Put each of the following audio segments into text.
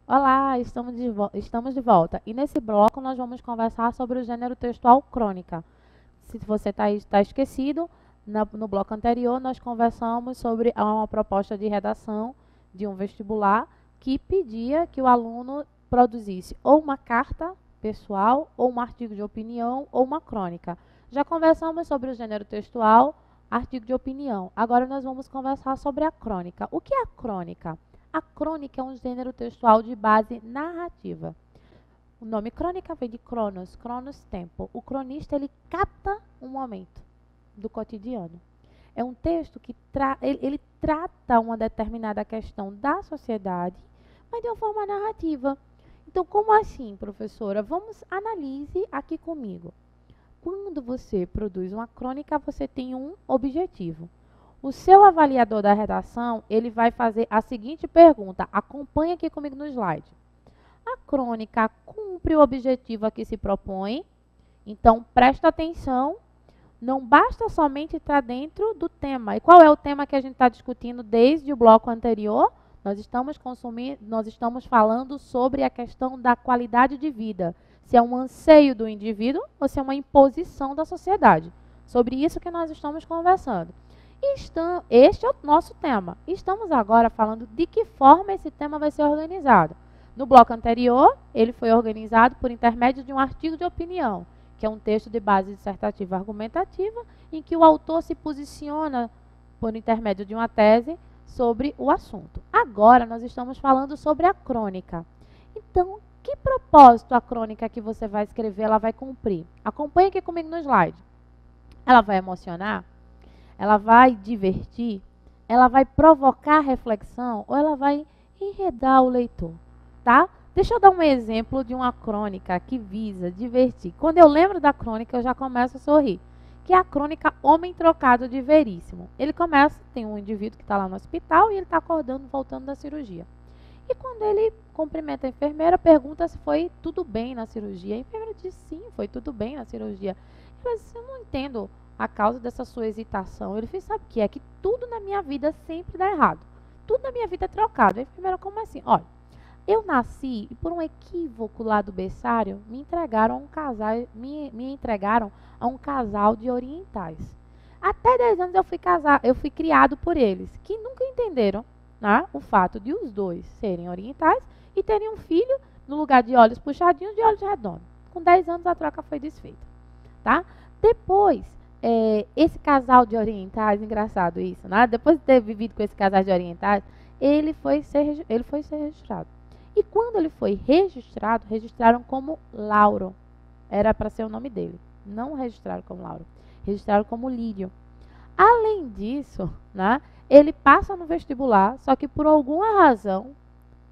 Olá, estamos de volta. E nesse bloco nós vamos conversar sobre o gênero textual crônica. Se você está esquecido, no bloco anterior nós conversamos sobre uma proposta de redação de um vestibular que pedia que o aluno produzisse ou uma carta pessoal, ou um artigo de opinião, ou uma crônica. Já conversamos sobre o gênero textual, artigo de opinião. Agora nós vamos conversar sobre a crônica. O que é a crônica? A crônica é um gênero textual de base narrativa. O nome crônica vem de cronos, cronos tempo. O cronista ele capta um momento do cotidiano. É um texto que ele trata uma determinada questão da sociedade, mas de uma forma narrativa. Então, como assim, professora? Vamos analise aqui comigo. Quando você produz uma crônica, você tem um objetivo. O seu avaliador da redação, ele vai fazer a seguinte pergunta. Acompanhe aqui comigo no slide. A crônica cumpre o objetivo a que se propõe? Então, presta atenção. Não basta somente estar dentro do tema. E qual é o tema que a gente está discutindo desde o bloco anterior? Nós estamos falando sobre a questão da qualidade de vida. Se é um anseio do indivíduo ou se é uma imposição da sociedade. Sobre isso que nós estamos conversando. Este é o nosso tema. Estamos agora falando de que forma esse tema vai ser organizado. No bloco anterior, ele foi organizado por intermédio de um artigo de opinião, que é um texto de base dissertativa argumentativa, em que o autor se posiciona por intermédio de uma tese sobre o assunto. Agora nós estamos falando sobre a crônica. Então, que propósito a crônica que você vai escrever ela vai cumprir? Acompanhe aqui comigo no slide. Ela vai emocionar? Ela vai divertir? Ela vai provocar reflexão? Ou ela vai enredar o leitor? Tá? Deixa eu dar um exemplo de uma crônica que visa divertir. Quando eu lembro da crônica, eu já começo a sorrir. Que é a crônica Homem Trocado de Veríssimo. Ele começa, tem um indivíduo que está lá no hospital e ele está acordando, voltando da cirurgia. E quando ele cumprimenta a enfermeira, pergunta se foi tudo bem na cirurgia. A enfermeira diz sim, foi tudo bem na cirurgia. Ele diz, eu não entendo a causa dessa sua hesitação. Ele fez, sabe o que é? Que tudo na minha vida sempre dá errado. Tudo na minha vida é trocado. A enfermeira, como assim? Olha, eu nasci e por um equívoco lá do berçário, me entregaram a um casal de orientais. Até 10 anos eu fui criado por eles, que nunca entenderam, né, o fato de os dois serem orientais e terem um filho no lugar de olhos puxadinhos de olhos redondos. Com 10 anos a troca foi desfeita. Tá? Depois, esse casal de orientais, engraçado isso, né? Depois de ter vivido com esse casal de orientais, ele foi ser registrado. E quando ele foi registrado, registraram como Lauro. Era para ser o nome dele. Não registraram como Lauro. Registraram como Lírio. Além disso, né, ele passa no vestibular, só que por alguma razão,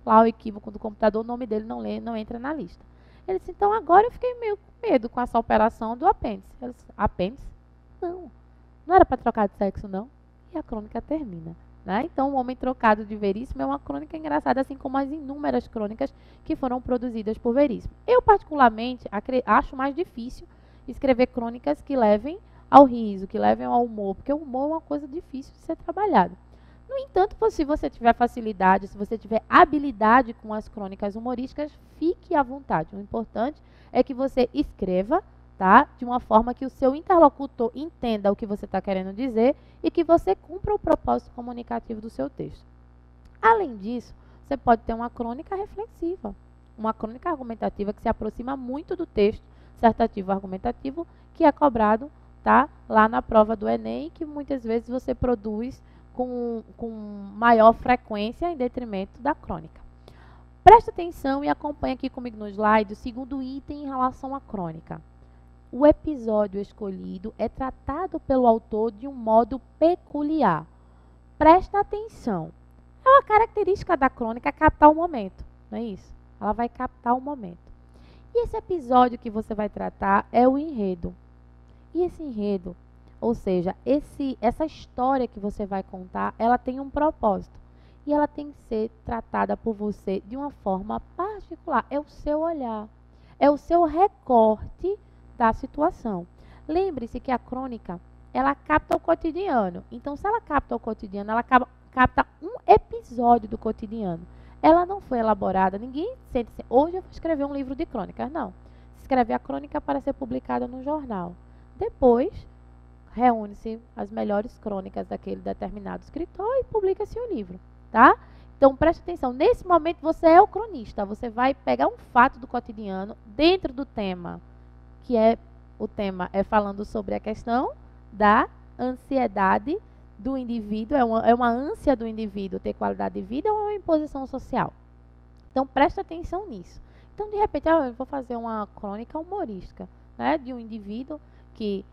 lá o equívoco do computador, o nome dele não entra na lista. Ele disse, então agora eu fiquei meio com medo com essa operação do apêndice. Ele disse, apêndice? Não era para trocar de sexo, não. E a crônica termina. Né? Então, O Homem Trocado de Veríssimo é uma crônica engraçada, assim como as inúmeras crônicas que foram produzidas por Veríssimo. Eu, particularmente, acho mais difícil escrever crônicas que levem ao riso, que levem ao humor, porque o humor é uma coisa difícil de ser trabalhada. No entanto, se você tiver facilidade, se você tiver habilidade com as crônicas humorísticas, fique à vontade. O importante é que você escreva, tá? De uma forma que o seu interlocutor entenda o que você está querendo dizer e que você cumpra o propósito comunicativo do seu texto. Além disso, você pode ter uma crônica reflexiva, uma crônica argumentativa que se aproxima muito do texto dissertativo argumentativo que é cobrado, tá? Lá na prova do Enem, que muitas vezes você produz com maior frequência em detrimento da crônica. Preste atenção e acompanhe aqui comigo no slide o segundo item em relação à crônica. O episódio escolhido é tratado pelo autor de um modo peculiar. Presta atenção. É uma característica da crônica captar o momento, não é isso? Ela vai captar o momento. E esse episódio que você vai tratar é o enredo. E esse enredo, ou seja, essa história que você vai contar, ela tem um propósito. E ela tem que ser tratada por você de uma forma particular. É o seu olhar. É o seu recorte da situação. Lembre-se que a crônica, ela capta o cotidiano. Então, se ela capta o cotidiano, ela capta um episódio do cotidiano. ela não foi elaborada, ninguém sente assim, hoje eu vou escrever um livro de crônicas, não. Escreve a crônica para ser publicada no jornal. Depois, reúne-se as melhores crônicas daquele determinado escritor e publica-se o livro, tá? Então, preste atenção, nesse momento você é o cronista, você vai pegar um fato do cotidiano dentro do tema, que é, o tema é falando sobre a questão da ansiedade do indivíduo, é uma ânsia do indivíduo ter qualidade de vida ou é uma imposição social? Então, preste atenção nisso. Então, de repente, eu vou fazer uma crônica humorística, né, de um indivíduo que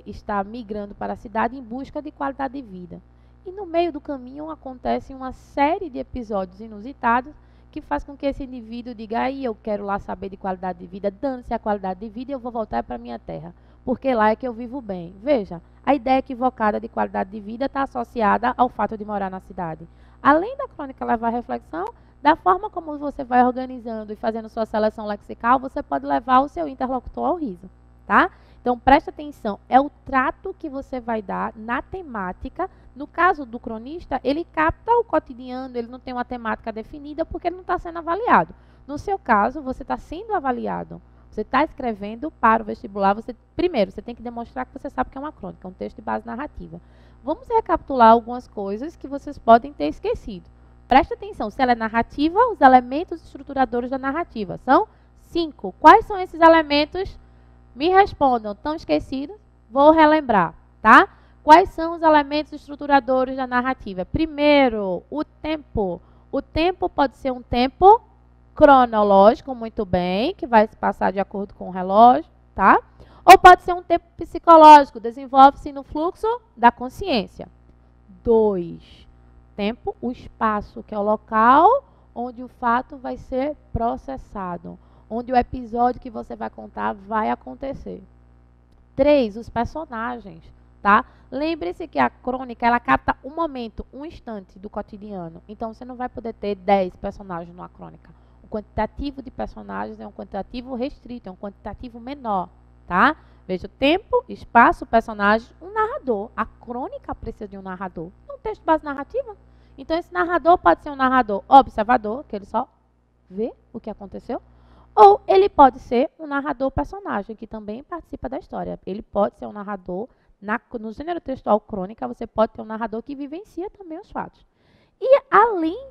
está migrando para a cidade em busca de qualidade de vida. E no meio do caminho acontece uma série de episódios inusitados que faz com que esse indivíduo diga, aí eu quero lá saber de qualidade de vida, dane-se a qualidade de vida e eu vou voltar para a minha terra, porque lá é que eu vivo bem. Veja, a ideia equivocada de qualidade de vida está associada ao fato de morar na cidade. Além da crônica levar à reflexão, da forma como você vai organizando e fazendo sua seleção lexical, você pode levar o seu interlocutor ao riso, tá? Então, preste atenção, é o trato que você vai dar na temática. No caso do cronista, ele capta o cotidiano, ele não tem uma temática definida porque ele não está sendo avaliado. No seu caso, você está sendo avaliado. Você está escrevendo para o vestibular, primeiro, você tem que demonstrar que você sabe que é uma crônica, um texto de base narrativa. Vamos recapitular algumas coisas que vocês podem ter esquecido. Preste atenção, se ela é narrativa, os elementos estruturadores da narrativa são 5. Quais são esses elementos? Me respondam, estão esquecidos? Vou relembrar, tá? Quais são os elementos estruturadores da narrativa? Primeiro, o tempo. O tempo pode ser um tempo cronológico, muito bem, que vai se passar de acordo com o relógio, tá? Ou pode ser um tempo psicológico, desenvolve-se no fluxo da consciência. 2. Tempo, o espaço, que é o local onde o fato vai ser processado, onde o episódio que você vai contar vai acontecer. 3, os personagens, tá? Lembre-se que a crônica, ela capta um momento, um instante do cotidiano. Então, você não vai poder ter 10 personagens numa crônica. O quantitativo de personagens é um quantitativo restrito, é um quantitativo menor, tá? Veja, tempo, espaço, personagens, um narrador. A crônica precisa de um narrador. É um texto de base narrativa. Então, esse narrador pode ser um narrador observador, que ele só vê o que aconteceu. Ou ele pode ser um narrador personagem, que também participa da história. Ele pode ser um narrador, no gênero textual crônica, você pode ter um narrador que vivencia também os fatos. E além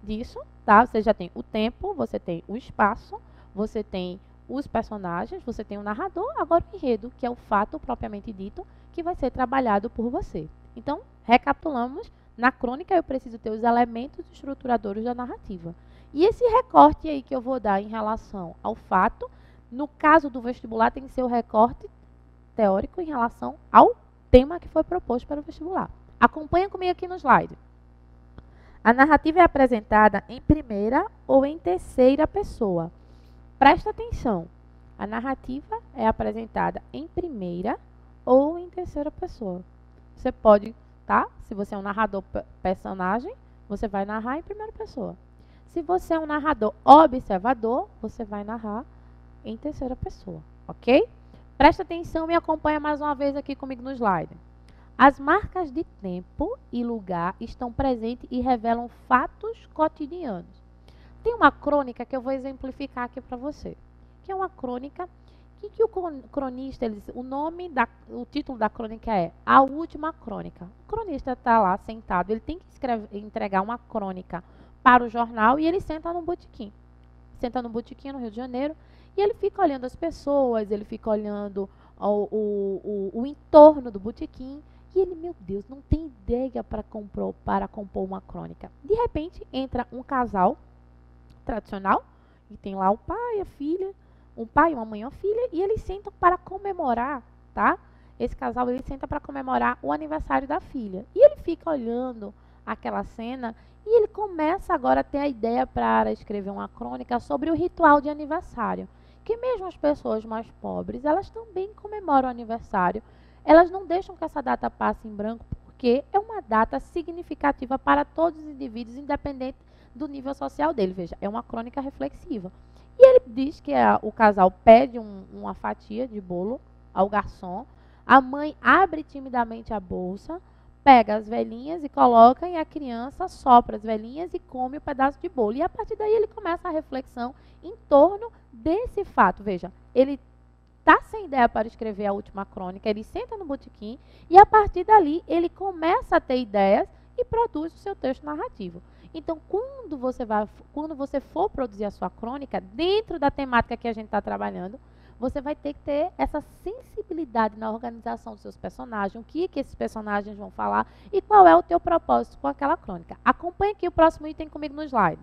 disso, tá, você já tem o tempo, você tem o espaço, você tem os personagens, você tem o narrador, agora o enredo, que é o fato propriamente dito, que vai ser trabalhado por você. Então, recapitulamos, na crônica eu preciso ter os elementos estruturadores da narrativa. E esse recorte aí que eu vou dar em relação ao fato, no caso do vestibular, tem que ser o recorte teórico em relação ao tema que foi proposto para o vestibular. Acompanha comigo aqui no slide. A narrativa é apresentada em primeira ou em terceira pessoa. Presta atenção. A narrativa é apresentada em primeira ou em terceira pessoa. Você pode, tá? Se você é um narrador personagem, você vai narrar em primeira pessoa. Se você é um narrador observador, você vai narrar em terceira pessoa, ok? Presta atenção e acompanha mais uma vez aqui comigo no slide. As marcas de tempo e lugar estão presentes e revelam fatos cotidianos. Tem uma crônica que eu vou exemplificar aqui para você, que é uma crônica que o cronista, o título da crônica é A Última Crônica. O cronista está lá sentado, ele tem que entregar uma crônica para o jornal e ele senta num botequim. Senta num botequim no Rio de Janeiro e ele fica olhando as pessoas, ele fica olhando o entorno do botequim e ele, meu Deus, não tem ideia para compor uma crônica. De repente, entra um casal tradicional e tem lá o pai, a filha, um pai, uma mãe e uma filha e eles sentam para comemorar, tá? Esse casal, ele senta para comemorar o aniversário da filha. E ele fica olhando aquela cena e ele começa agora a ter a ideia para escrever uma crônica sobre o ritual de aniversário. Que mesmo as pessoas mais pobres, elas também comemoram o aniversário. Elas não deixam que essa data passe em branco, porque é uma data significativa para todos os indivíduos, independente do nível social dele. Veja, é uma crônica reflexiva. E ele diz que o casal pede uma fatia de bolo ao garçom. A mãe abre timidamente a bolsa, pega as velhinhas e coloca e a criança sopra as velhinhas e come o pedaço de bolo. E a partir daí ele começa a reflexão em torno desse fato. Veja, ele está sem ideia para escrever a última crônica, ele senta no botequim e a partir dali ele começa a ter ideias e produz o seu texto narrativo. Então, quando você for produzir a sua crônica, dentro da temática que a gente está trabalhando, você vai ter que ter essa sensibilidade na organização dos seus personagens, o que esses personagens vão falar e qual é o teu propósito com aquela crônica. Acompanhe aqui o próximo item comigo no slide.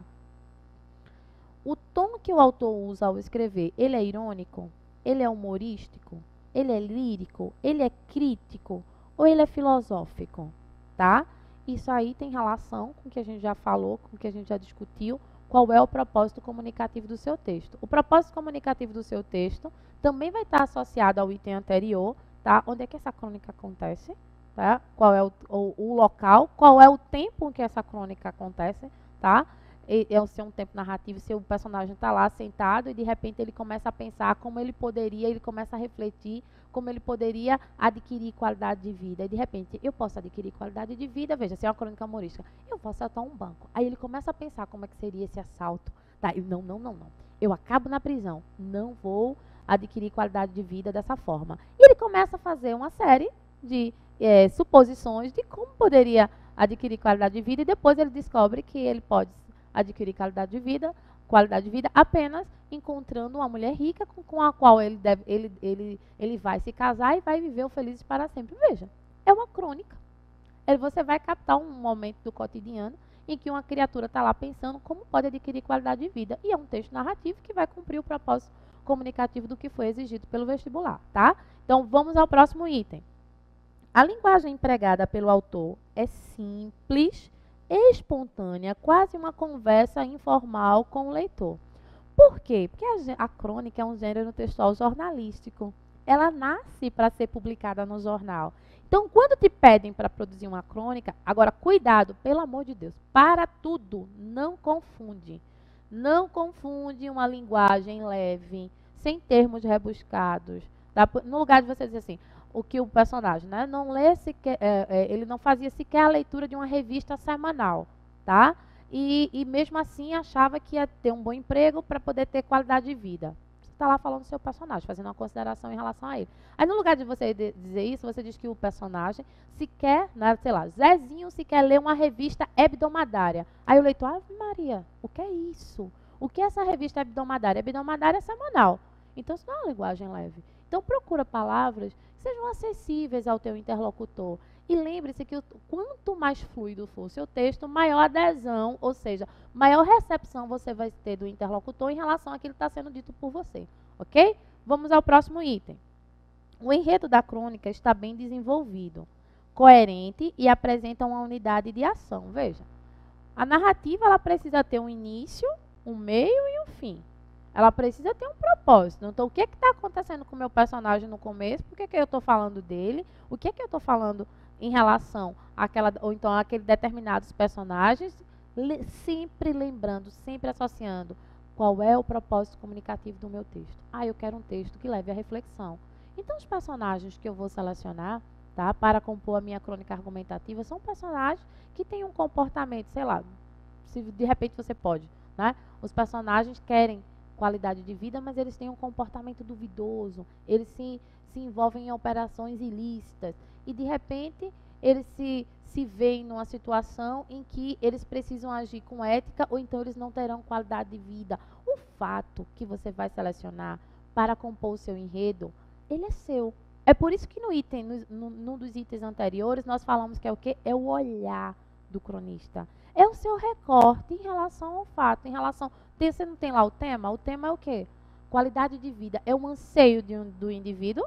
O tom que o autor usa ao escrever, ele é irônico? Ele é humorístico? Ele é lírico? Ele é crítico? Ou ele é filosófico? Tá? Isso aí tem relação com o que a gente já falou, com o que a gente já discutiu, qual é o propósito comunicativo do seu texto. O propósito comunicativo do seu texto também vai estar associado ao item anterior, tá? Onde é que essa crônica acontece, tá? Qual é o local, qual é o tempo em que essa crônica acontece, tá? Se é um tempo narrativo, se o personagem está lá sentado e de repente ele começa a pensar como ele poderia, ele começa a refletir como ele poderia adquirir qualidade de vida. E de repente, eu posso adquirir qualidade de vida, veja, se é uma crônica humorística, eu posso assaltar um banco. Aí ele começa a pensar como é que seria esse assalto. Tá, não. Eu acabo na prisão, não vou adquirir qualidade de vida dessa forma. E ele começa a fazer uma série de suposições de como poderia adquirir qualidade de vida e depois ele descobre que ele pode adquirir qualidade de vida apenas encontrando uma mulher rica com a qual ele vai se casar e vai viver felizes para sempre. Veja, é uma crônica. Você vai captar um momento do cotidiano em que uma criatura está lá pensando como pode adquirir qualidade de vida. E é um texto narrativo que vai cumprir o propósito comunicativo do que foi exigido pelo vestibular, tá? Então, vamos ao próximo item. A linguagem empregada pelo autor é simples, espontânea, quase uma conversa informal com o leitor. Por quê? Porque a crônica é um gênero textual jornalístico. Ela nasce para ser publicada no jornal. Então, quando te pedem para produzir uma crônica, agora, cuidado, pelo amor de Deus, para tudo, não confunde. Não confunde uma linguagem leve, sem termos rebuscados. Tá? No lugar de você dizer assim, o que o personagem, né, não lê sequer, ele não fazia sequer a leitura de uma revista semanal, tá? E mesmo assim achava que ia ter um bom emprego para poder ter qualidade de vida. Você está lá falando do seu personagem, fazendo uma consideração em relação a ele. Aí no lugar de você dizer isso, você diz que o personagem sequer, né, sei lá, Zezinho sequer lê uma revista hebdomadária. Aí o leitor, Ave Maria, o que é isso? O que é essa revista hebdomadária? Hebdomadária é semanal. Então isso não é uma linguagem leve. Então procura palavras que sejam acessíveis ao teu interlocutor. E lembre-se que quanto mais fluido for o seu texto, maior adesão, ou seja, maior recepção você vai ter do interlocutor em relação àquilo que está sendo dito por você. Ok? Vamos ao próximo item. O enredo da crônica está bem desenvolvido, coerente e apresenta uma unidade de ação. Veja, a narrativa ela precisa ter um início, um meio e um fim. Ela precisa ter um propósito. Então, o que está acontecendo com o meu personagem no começo? Por que eu estou falando dele? O que eu estou falando em relação àquela, ou então àquele determinados personagens? Sempre lembrando, sempre associando qual é o propósito comunicativo do meu texto. Eu quero um texto que leve à reflexão. Então, os personagens que eu vou selecionar, tá, para compor a minha crônica argumentativa são personagens que têm um comportamento, sei lá, se de repente você pode, né? Os personagens querem qualidade de vida, mas eles têm um comportamento duvidoso, eles se envolvem em operações ilícitas e de repente eles se veem numa situação em que eles precisam agir com ética ou então eles não terão qualidade de vida. O fato que você vai selecionar para compor o seu enredo, ele é seu. É por isso que no item, num dos itens anteriores, nós falamos que é o quê? É o olhar do cronista. É o seu recorte em relação ao fato, em relação... Você não tem lá o tema? O tema é o quê? Qualidade de vida. É um anseio do indivíduo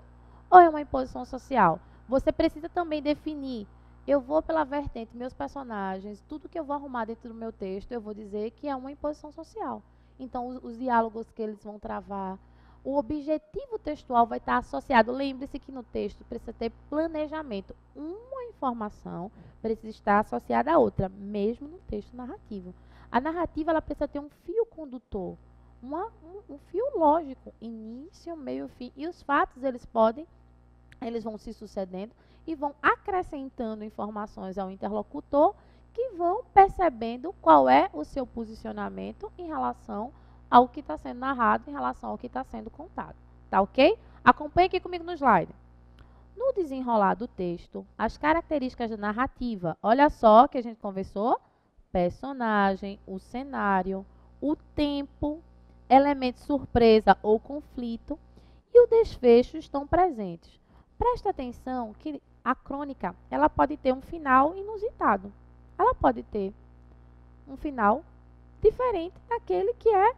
ou é uma imposição social? Você precisa também definir. Eu vou pela vertente, meus personagens, tudo que eu vou arrumar dentro do meu texto, eu vou dizer que é uma imposição social. Então, os diálogos que eles vão travar, o objetivo textual vai estar associado. Lembre-se que no texto precisa ter planejamento. Uma informação precisa estar associada à outra, mesmo no texto narrativo. A narrativa ela precisa ter um fio condutor, um fio lógico, início, meio, fim. E os fatos eles vão se sucedendo e vão acrescentando informações ao interlocutor que vão percebendo qual é o seu posicionamento em relação ao que está sendo narrado, em relação ao que está sendo contado. Tá ok? Acompanhe aqui comigo no slide. No desenrolar do texto, as características da narrativa, olha só que a gente conversou, personagem, o cenário, o tempo, elemento surpresa ou conflito e o desfecho estão presentes. Presta atenção que a crônica, ela pode ter um final inusitado. Ela pode ter um final diferente daquele que é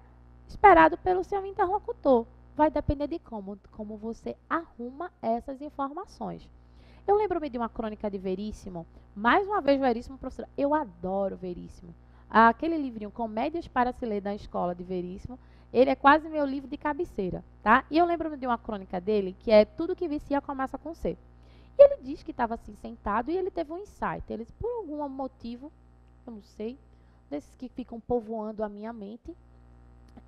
esperado pelo seu interlocutor. Vai depender de como você arruma essas informações. Eu lembro-me de uma crônica de Veríssimo. Mais uma vez, Veríssimo, professora, eu adoro Veríssimo. Aquele livrinho Comédias para se ler da escola de Veríssimo, ele é quase meu livro de cabeceira, tá? E eu lembro-me de uma crônica dele, que é Tudo que vicia começa com C. E ele diz que estava assim sentado e ele teve um insight. Ele, por algum motivo, eu não sei, desses que ficam povoando a minha mente,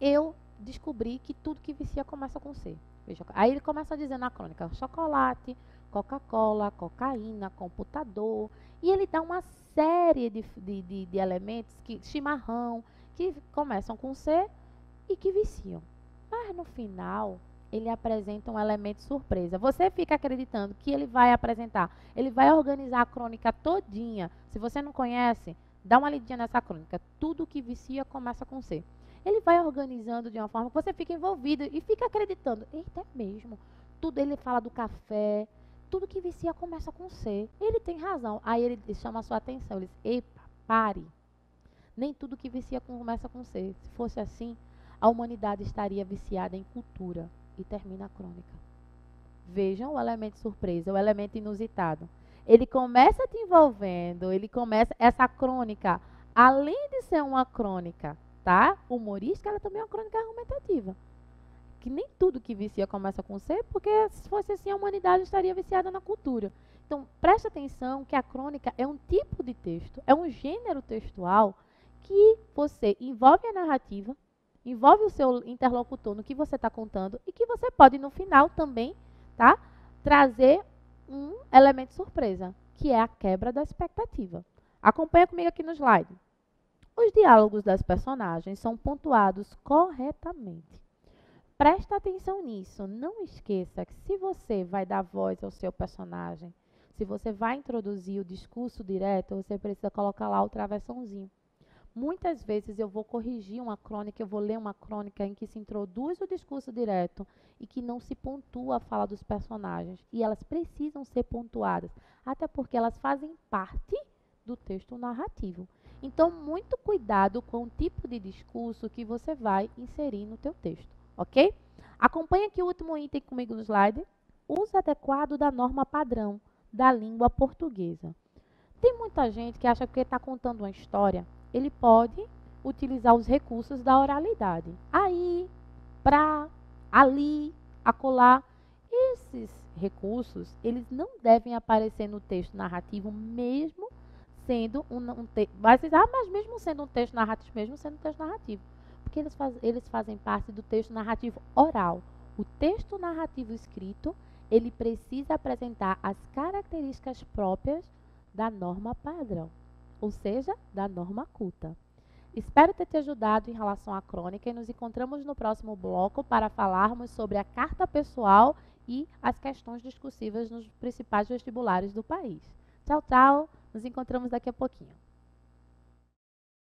eu descobri que tudo que vicia começa com C. Veja, aí ele começa a dizer na crônica, chocolate, Coca-Cola, cocaína, computador, e ele dá uma série de elementos, chimarrão, que começam com C e que viciam. Mas no final, ele apresenta um elemento surpresa. Você fica acreditando que ele vai apresentar, ele vai organizar a crônica todinha. Se você não conhece, dá uma lidinha nessa crônica. Tudo que vicia começa com C. Ele vai organizando de uma forma que você fica envolvido e fica acreditando. Eita, é mesmo. Tudo ele fala do café, tudo que vicia começa com C. Ele tem razão. Aí ele chama a sua atenção. Ele diz, epa, pare. Nem tudo que vicia começa com C. Se fosse assim, a humanidade estaria viciada em cultura. E termina a crônica. Vejam o elemento surpresa, o elemento inusitado. Ele começa te envolvendo, ele começa essa crônica, além de ser uma crônica, tá? Humorística, ela também é uma crônica argumentativa. Que nem tudo que vicia começa com C, porque se fosse assim, a humanidade estaria viciada na cultura. Então, preste atenção que a crônica é um tipo de texto, é um gênero textual que você envolve a narrativa, envolve o seu interlocutor no que você está contando e que você pode, no final, também, tá, trazer um elemento surpresa, que é a quebra da expectativa. Acompanha comigo aqui no slide. Os diálogos das personagens são pontuados corretamente. Presta atenção nisso. Não esqueça que se você vai dar voz ao seu personagem, se você vai introduzir o discurso direto, você precisa colocar lá o travessãozinho. Muitas vezes eu vou corrigir uma crônica, eu vou ler uma crônica em que se introduz o discurso direto e que não se pontua a fala dos personagens. E elas precisam ser pontuadas, até porque elas fazem parte do texto narrativo. Então, muito cuidado com o tipo de discurso que você vai inserir no teu texto, ok? Acompanhe aqui o último item comigo no slide. Uso adequado da norma padrão da língua portuguesa. Tem muita gente que acha que está contando uma história, ele pode utilizar os recursos da oralidade. Aí, pra, ali, acolá. Esses recursos, eles não devem aparecer no texto narrativo, mesmo sendo um texto. Mas mesmo sendo um texto narrativo, mesmo sendo um texto narrativo. Porque eles fazem parte do texto narrativo oral. O texto narrativo escrito, ele precisa apresentar as características próprias da norma padrão, ou seja, da norma culta. Espero ter te ajudado em relação à crônica e nos encontramos no próximo bloco para falarmos sobre a carta pessoal e as questões discursivas nos principais vestibulares do país. Tchau, tchau. Nos encontramos daqui a pouquinho.